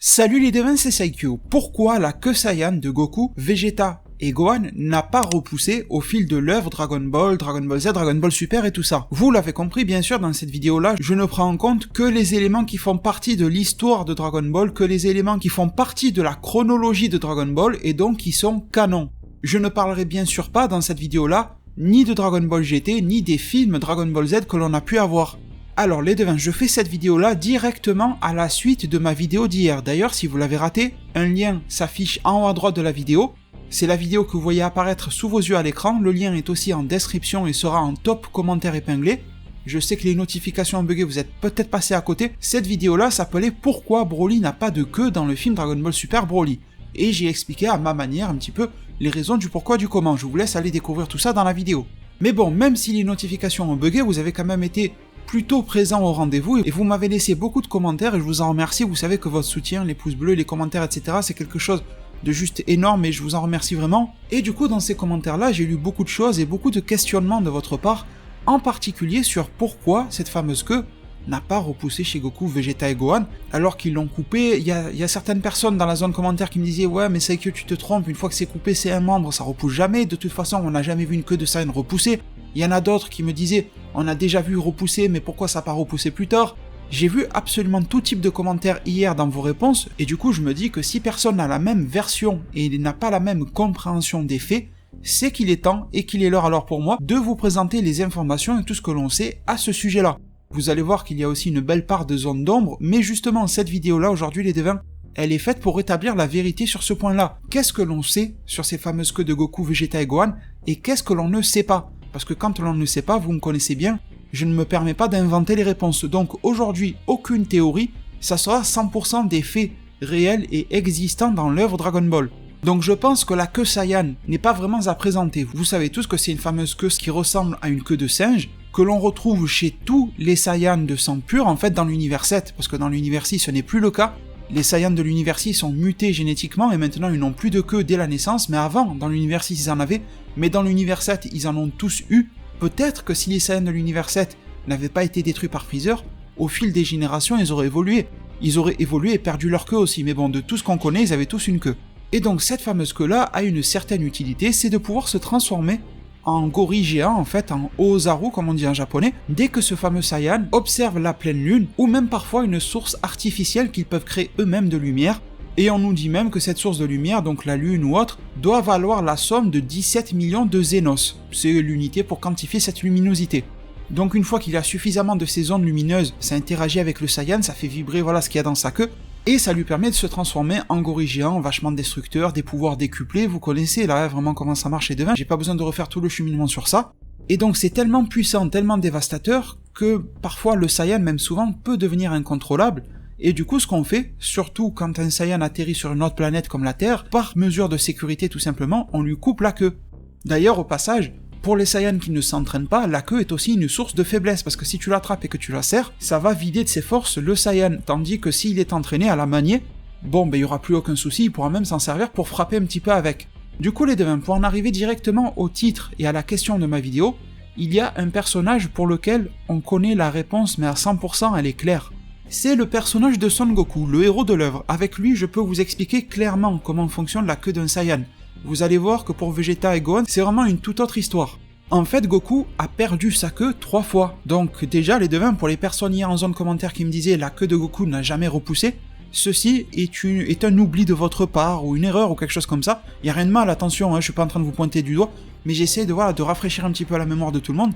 Salut les devins, c'est Saikyo. Pourquoi la queue Saiyan de Goku, Vegeta et Gohan n'a pas repoussé au fil de l'œuvre Dragon Ball Z, Dragon Ball Super et tout ça? Vous l'avez compris, bien sûr, dans cette vidéo-là, je ne prends en compte que les éléments qui font partie de l'histoire de Dragon Ball, que les éléments qui font partie de la chronologie de Dragon Ball et donc qui sont canons. Je ne parlerai bien sûr pas dans cette vidéo-là ni de Dragon Ball GT, ni des films Dragon Ball Z que l'on a pu avoir. Alors les devins, je fais cette vidéo-là directement à la suite de ma vidéo d'hier. D'ailleurs, si vous l'avez raté, un lien s'affiche en haut à droite de la vidéo. C'est la vidéo que vous voyez apparaître sous vos yeux à l'écran. Le lien est aussi en description et sera en top commentaire épinglé. Je sais que les notifications ont bugué, vous êtes peut-être passé à côté. Cette vidéo-là s'appelait « Pourquoi Broly n'a pas de queue dans le film Dragon Ball Super Broly ?» Et j'ai expliqué à ma manière un petit peu les raisons du pourquoi du comment. Je vous laisse aller découvrir tout ça dans la vidéo. Mais bon, même si les notifications ont bugué, vous avez quand même été plutôt présent au rendez-vous et vous m'avez laissé beaucoup de commentaires et je vous en remercie. Vous savez que votre soutien, les pouces bleus, les commentaires, etc. c'est quelque chose de juste énorme et je vous en remercie vraiment. Et du coup, dans ces commentaires-là, j'ai lu beaucoup de choses et beaucoup de questionnements de votre part, en particulier sur pourquoi cette fameuse queue n'a pas repoussé chez Goku, Vegeta et Gohan, alors qu'ils l'ont coupé. Il y a certaines personnes dans la zone commentaire qui me disaient « Ouais, mais c'est que tu te trompes, une fois que c'est coupé, c'est un membre, ça repousse jamais, de toute façon, on n'a jamais vu une queue de Saiyan repousser. » Il y en a d'autres qui me disaient « On a déjà vu repousser, mais pourquoi ça n'a pas repoussé plus tard ?» J'ai vu absolument tout type de commentaires hier dans vos réponses, et du coup je me dis que si personne n'a la même version et n'a pas la même compréhension des faits, c'est qu'il est temps et qu'il est l'heure alors pour moi de vous présenter les informations et tout ce que l'on sait à ce sujet-là. Vous allez voir qu'il y a aussi une belle part de zone d'ombre, mais justement cette vidéo-là aujourd'hui les devins, elle est faite pour rétablir la vérité sur ce point-là. Qu'est-ce que l'on sait sur ces fameuses queues de Goku, Vegeta et Gohan, et qu'est-ce que l'on ne sait pas? Parce que quand l'on ne sait pas, vous me connaissez bien, je ne me permets pas d'inventer les réponses. Donc aujourd'hui, aucune théorie, ça sera 100% des faits réels et existants dans l'œuvre Dragon Ball. Donc je pense que la queue Saiyan n'est pas vraiment à présenter. Vous savez tous que c'est une fameuse queue qui ressemble à une queue de singe, que l'on retrouve chez tous les Saiyans de sang pur, en fait dans l'univers 7, parce que dans l'univers 6 ce n'est plus le cas. Les Saiyans de l'univers 6 sont mutés génétiquement et maintenant ils n'ont plus de queue dès la naissance, mais avant, dans l'univers 6 ils en avaient, mais dans l'univers 7 ils en ont tous eu. Peut-être que si les Saiyans de l'univers 7 n'avaient pas été détruits par Freezer, au fil des générations ils auraient évolué. Ils auraient évolué et perdu leur queue aussi, mais bon, de tout ce qu'on connaît, ils avaient tous une queue. Et donc cette fameuse queue-là a une certaine utilité, c'est de pouvoir se transformer en gorille géant, en fait, en Ozaru, comme on dit en japonais, dès que ce fameux Saiyan observe la pleine lune, ou même parfois une source artificielle qu'ils peuvent créer eux-mêmes de lumière, et on nous dit même que cette source de lumière, donc la lune ou autre, doit valoir la somme de 17 millions de Zénos. C'est l'unité pour quantifier cette luminosité. Donc une fois qu'il y a suffisamment de ces ondes lumineuses, ça interagit avec le Saiyan, ça fait vibrer voilà ce qu'il y a dans sa queue, et ça lui permet de se transformer en gorille géant, vachement destructeur, des pouvoirs décuplés, vous connaissez là vraiment comment ça marche les devins, j'ai pas besoin de refaire tout le cheminement sur ça. Et donc c'est tellement puissant, tellement dévastateur, que parfois le Saiyan, même souvent, peut devenir incontrôlable, et du coup ce qu'on fait, surtout quand un Saiyan atterrit sur une autre planète comme la Terre, par mesure de sécurité tout simplement, on lui coupe la queue. D'ailleurs au passage, pour les Saiyans qui ne s'entraînent pas, la queue est aussi une source de faiblesse, parce que si tu l'attrapes et que tu la serres, ça va vider de ses forces le Saiyan, tandis que s'il est entraîné à la manier, bon ben il y aura plus aucun souci, il pourra même s'en servir pour frapper un petit peu avec. Du coup les devins, pour en arriver directement au titre et à la question de ma vidéo, il y a un personnage pour lequel on connaît la réponse mais à 100% elle est claire. C'est le personnage de Son Goku, le héros de l'œuvre. Avec lui je peux vous expliquer clairement comment fonctionne la queue d'un Saiyan. Vous allez voir que pour Vegeta et Gohan, c'est vraiment une toute autre histoire. En fait, Goku a perdu sa queue 3 fois. Donc déjà, les devins, pour les personnes hier en zone commentaire qui me disaient « la queue de Goku n'a jamais repoussé », ceci est un oubli de votre part, ou une erreur, ou quelque chose comme ça. Il n'y a rien de mal, attention, hein, je suis pas en train de vous pointer du doigt, mais j'essaie de rafraîchir un petit peu la mémoire de tout le monde.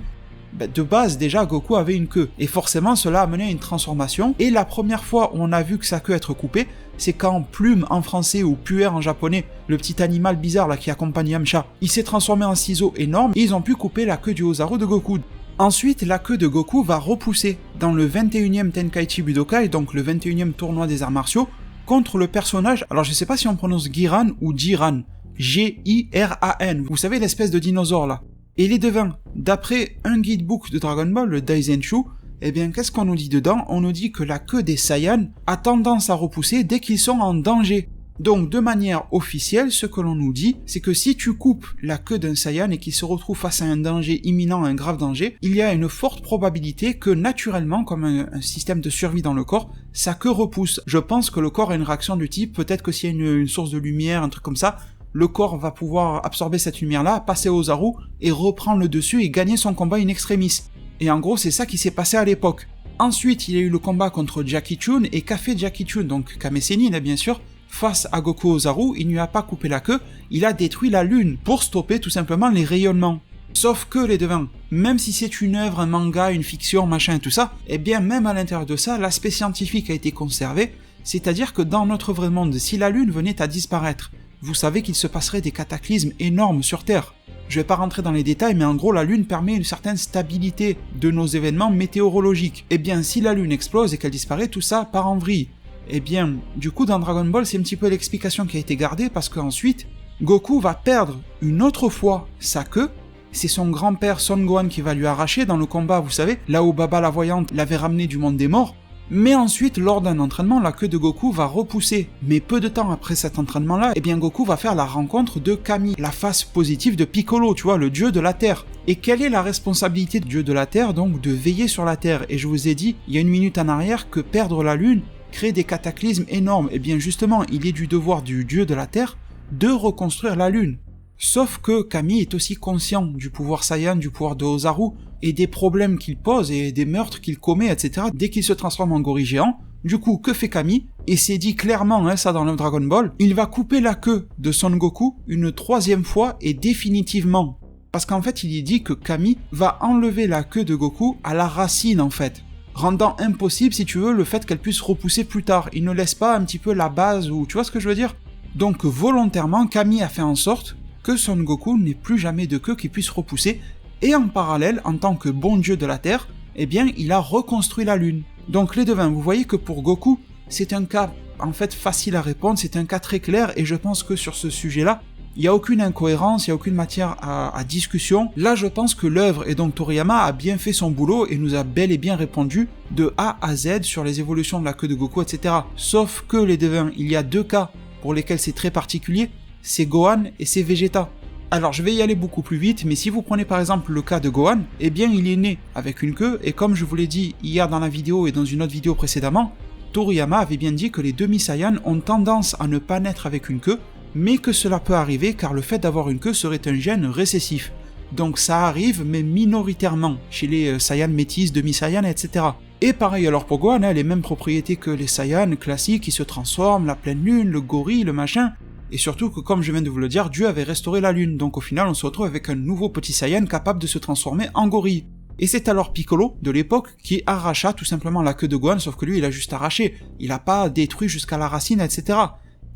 De base, déjà, Goku avait une queue, et forcément, cela a mené à une transformation, et la première fois où on a vu que sa queue être coupée, c'est quand Plume en français ou Puer en japonais, le petit animal bizarre là qui accompagne Yamcha, il s'est transformé en ciseau énorme, et ils ont pu couper la queue du Ozaru de Goku. Ensuite, la queue de Goku va repousser dans le 21e Tenkaichi Budokai, donc le 21e tournoi des arts martiaux, contre le personnage, alors je sais pas si on prononce Giran ou Jiran, G-I-R-A-N, vous savez l'espèce de dinosaure là. Et les devins, d'après un guidebook de Dragon Ball, le Daizenshu, eh bien qu'est-ce qu'on nous dit dedans? On nous dit que la queue des Saiyans a tendance à repousser dès qu'ils sont en danger. Donc de manière officielle, ce que l'on nous dit, c'est que si tu coupes la queue d'un Saiyan et qu'il se retrouve face à un danger imminent, un grave danger, il y a une forte probabilité que naturellement, comme un système de survie dans le corps, sa queue repousse. Je pense que le corps a une réaction du type, peut-être que s'il y a une source de lumière, un truc comme ça, le corps va pouvoir absorber cette lumière-là, passer aux Ozaru et reprendre le dessus et gagner son combat in extremis. Et en gros, c'est ça qui s'est passé à l'époque. Ensuite, il y a eu le combat contre Jackie Chun, et qu'a fait Jackie Chun, donc Kame Sennin bien sûr, face à Goku Ozaru, il ne lui a pas coupé la queue, il a détruit la lune pour stopper tout simplement les rayonnements. Sauf que les devins, même si c'est une œuvre, un manga, une fiction, machin et tout ça, eh bien même à l'intérieur de ça, l'aspect scientifique a été conservé, c'est-à-dire que dans notre vrai monde, si la lune venait à disparaître, vous savez qu'il se passerait des cataclysmes énormes sur Terre. Je vais pas rentrer dans les détails, mais en gros, la Lune permet une certaine stabilité de nos événements météorologiques. Eh bien, si la Lune explose et qu'elle disparaît, tout ça part en vrille. Eh bien, du coup, dans Dragon Ball, c'est un petit peu l'explication qui a été gardée, parce qu'ensuite, Goku va perdre une autre fois sa queue. C'est son grand-père Son Gohan qui va lui arracher dans le combat, vous savez, là où Baba la Voyante l'avait ramené du monde des morts. Mais ensuite, lors d'un entraînement, la queue de Goku va repousser. Mais peu de temps après cet entraînement-là, eh bien Goku va faire la rencontre de Kami, la face positive de Piccolo, tu vois, le dieu de la Terre. Et quelle est la responsabilité du dieu de la Terre, donc, de veiller sur la Terre? Et je vous ai dit, il y a une minute en arrière, que perdre la Lune crée des cataclysmes énormes. Et bien justement, il est du devoir du dieu de la Terre de reconstruire la Lune. Sauf que Kami est aussi conscient du pouvoir Saiyan, du pouvoir de Ozaru, et des problèmes qu'il pose et des meurtres qu'il commet, etc. dès qu'il se transforme en gorille géant. Du coup, que fait Kami? Et c'est dit clairement, ça dans le Dragon Ball, il va couper la queue de Son Goku une 3e fois et définitivement. Parce qu'en fait, il est dit que Kami va enlever la queue de Goku à la racine en fait, rendant impossible, si tu veux, le fait qu'elle puisse repousser plus tard. Il ne laisse pas un petit peu la base, ou tu vois ce que je veux dire? Donc volontairement, Kami a fait en sorte que Son Goku n'ait plus jamais de queue qui puisse repousser, et en parallèle, en tant que bon dieu de la Terre, eh bien, il a reconstruit la Lune. Donc les devins, vous voyez que pour Goku, c'est un cas, en fait, facile à répondre, c'est un cas très clair, et je pense que sur ce sujet-là, il n'y a aucune incohérence, il n'y a aucune matière à discussion. Là, je pense que l'œuvre, et donc Toriyama, a bien fait son boulot, et nous a bel et bien répondu de A à Z sur les évolutions de la queue de Goku, etc. Sauf que les devins, il y a 2 cas pour lesquels c'est très particulier, c'est Gohan et c'est Vegeta. Alors je vais y aller beaucoup plus vite, mais si vous prenez par exemple le cas de Gohan, eh bien il est né avec une queue, et comme je vous l'ai dit hier dans la vidéo et dans une autre vidéo précédemment, Toriyama avait bien dit que les demi-Saiyans ont tendance à ne pas naître avec une queue, mais que cela peut arriver car le fait d'avoir une queue serait un gène récessif. Donc ça arrive, mais minoritairement, chez les Saiyans métis, demi-Saiyans, etc. Et pareil alors pour Gohan, les mêmes propriétés que les Saiyans classiques qui se transforment, la pleine lune, le gorille, le machin. Et surtout que, comme je viens de vous le dire, Dieu avait restauré la Lune, donc au final on se retrouve avec un nouveau petit Saiyan capable de se transformer en gorille. Et c'est alors Piccolo, de l'époque, qui arracha tout simplement la queue de Gohan, sauf que lui il a juste arraché, il a pas détruit jusqu'à la racine, etc.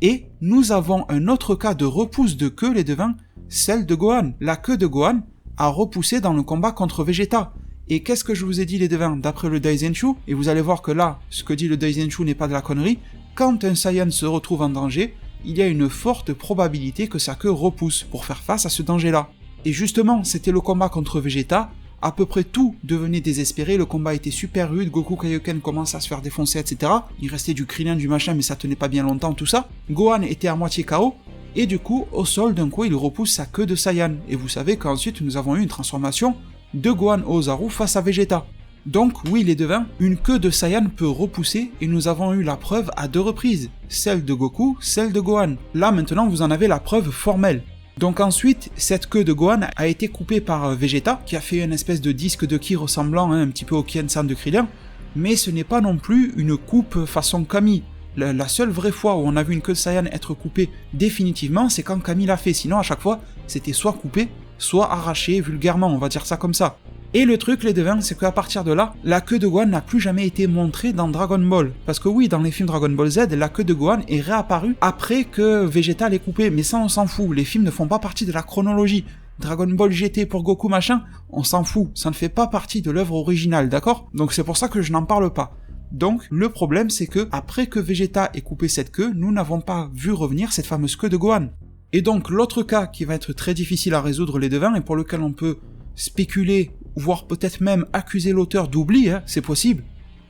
Et nous avons un autre cas de repousse de queue, les devins, celle de Gohan. La queue de Gohan a repoussé dans le combat contre Vegeta. Et qu'est-ce que je vous ai dit les devins, d'après le Daizenshu, et vous allez voir que là, ce que dit le Daizenshu n'est pas de la connerie, quand un Saiyan se retrouve en danger, il y a une forte probabilité que sa queue repousse pour faire face à ce danger-là. Et justement, c'était le combat contre Vegeta, à peu près tout devenait désespéré, le combat était super rude, Goku Kaioken commence à se faire défoncer, etc. Il restait du Krillin, du machin, mais ça tenait pas bien longtemps, tout ça. Gohan était à moitié KO, et du coup, au sol, d'un coup, il repousse sa queue de Saiyan. Et vous savez qu'ensuite, nous avons eu une transformation de Gohan Ozaru face à Vegeta. Donc oui les devins, une queue de Saiyan peut repousser et nous avons eu la preuve à 2 reprises, celle de Goku, celle de Gohan. Là maintenant vous en avez la preuve formelle. Donc ensuite, cette queue de Gohan a été coupée par Vegeta, qui a fait une espèce de disque de ki ressemblant un petit peu au Kien-san de Krillin, mais ce n'est pas non plus une coupe façon Kami. La seule vraie fois où on a vu une queue de Saiyan être coupée définitivement, c'est quand Kami l'a fait, sinon à chaque fois, c'était soit coupé, soit arraché vulgairement, on va dire ça comme ça. Et le truc, les devins, c'est qu'à partir de là, la queue de Gohan n'a plus jamais été montrée dans Dragon Ball. Parce que oui, dans les films Dragon Ball Z, la queue de Gohan est réapparue après que Vegeta l'ait coupée. Mais ça, on s'en fout. Les films ne font pas partie de la chronologie. Dragon Ball GT pour Goku machin, on s'en fout. Ça ne fait pas partie de l'œuvre originale, d'accord? Donc c'est pour ça que je n'en parle pas. Donc le problème, c'est que après que Vegeta ait coupé cette queue, nous n'avons pas vu revenir cette fameuse queue de Gohan. Et donc l'autre cas qui va être très difficile à résoudre, les devins, et pour lequel on peut spéculer, voire peut-être même accuser l'auteur d'oubli, c'est possible,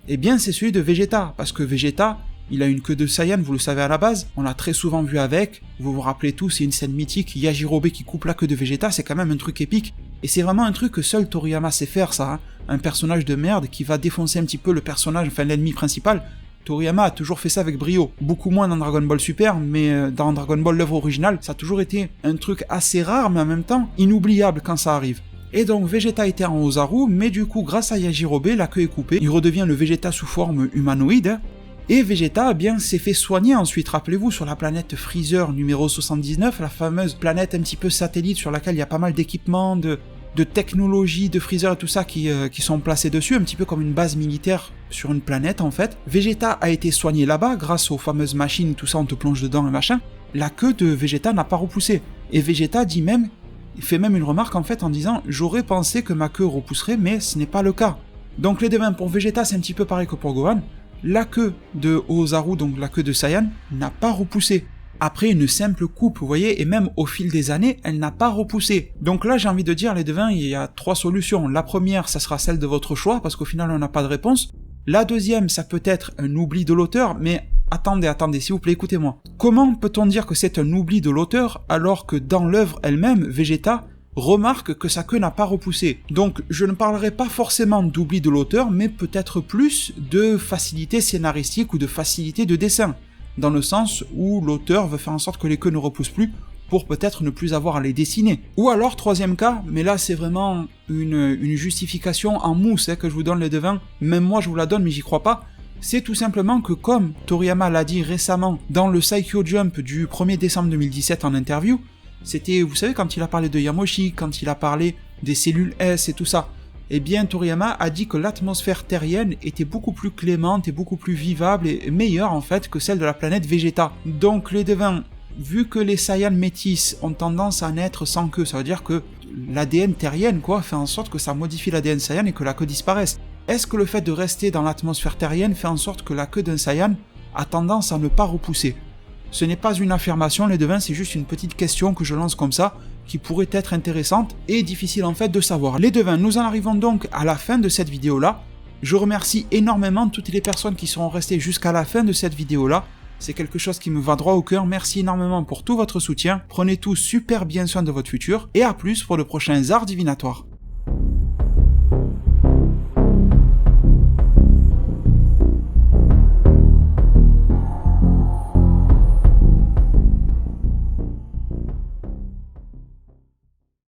eh bien c'est celui de Vegeta, parce que Vegeta, Il a une queue de Saiyan, vous le savez à la base, on l'a très souvent vu avec, vous vous rappelez tous, c'est une scène mythique, Yajirobe qui coupe la queue de Vegeta, c'est quand même un truc épique, et c'est vraiment un truc que seul Toriyama sait faire ça, hein. Un personnage de merde qui va défoncer un petit peu le personnage, enfin l'ennemi principal. Toriyama a toujours fait ça avec brio, beaucoup moins dans Dragon Ball Super, mais dans Dragon Ball l'œuvre originale, ça a toujours été un truc assez rare, mais en même temps inoubliable quand ça arrive. Et donc Vegeta était en Ozaru, mais du coup grâce à Yajirobe, la queue est coupée, il redevient le Vegeta sous forme humanoïde, et Vegeta s'est fait soigner ensuite, rappelez-vous, sur la planète Freezer numéro 79, la fameuse planète un petit peu satellite sur laquelle il y a pas mal d'équipements, de technologies, de Freezer et tout ça qui sont placés dessus, un petit peu comme une base militaire sur une planète en fait. Vegeta a été soigné là-bas grâce aux fameuses machines, tout ça on te plonge dedans et machin. La queue de Vegeta n'a pas repoussé. Et Vegeta il fait même une remarque en fait en disant « J'aurais pensé que ma queue repousserait, mais ce n'est pas le cas ». Donc les devins pour Vegeta c'est un petit peu pareil que pour Gohan. La queue de Ozaru, donc la queue de Saiyan, n'a pas repoussé. Après une simple coupe, vous voyez, et même au fil des années, elle n'a pas repoussé. Donc là, j'ai envie de dire, les devins, il y a 3 solutions. La première, ça sera celle de votre choix, parce qu'au final, on n'a pas de réponse. La deuxième, ça peut être un oubli de l'auteur, mais attendez, s'il vous plaît, écoutez-moi. Comment peut-on dire que c'est un oubli de l'auteur, alors que dans l'œuvre elle-même, Vegeta remarque que sa queue n'a pas repoussé. Donc je ne parlerai pas forcément d'oubli de l'auteur, mais peut-être plus de facilité scénaristique ou de facilité de dessin, dans le sens où l'auteur veut faire en sorte que les queues ne repoussent plus pour peut-être ne plus avoir à les dessiner. Ou alors, troisième cas, mais là c'est vraiment une justification en mousse que je vous donne les devins, même moi je vous la donne mais j'y crois pas, c'est tout simplement que comme Toriyama l'a dit récemment dans le Saikyo Jump du 1er décembre 2017 en interview, c'était, vous savez, quand il a parlé de Yamoshi, quand il a parlé des cellules S et tout ça, eh bien Toriyama a dit que l'atmosphère terrienne était beaucoup plus clémente et beaucoup plus vivable et meilleure en fait que celle de la planète Vegeta. Donc les devins, vu que les Saiyans métis ont tendance à naître sans queue, ça veut dire que l'ADN terrienne fait en sorte que ça modifie l'ADN Saiyan et que la queue disparaisse. Est-ce que le fait de rester dans l'atmosphère terrienne fait en sorte que la queue d'un Saiyan a tendance à ne pas repousser? Ce n'est pas une affirmation, les devins, c'est juste une petite question que je lance comme ça, qui pourrait être intéressante et difficile en fait de savoir. Les devins, nous en arrivons donc à la fin de cette vidéo-là. Je remercie énormément toutes les personnes qui seront restées jusqu'à la fin de cette vidéo-là. C'est quelque chose qui me va droit au cœur. Merci énormément pour tout votre soutien. Prenez tous super bien soin de votre futur. Et à plus pour de prochains arts divinatoires.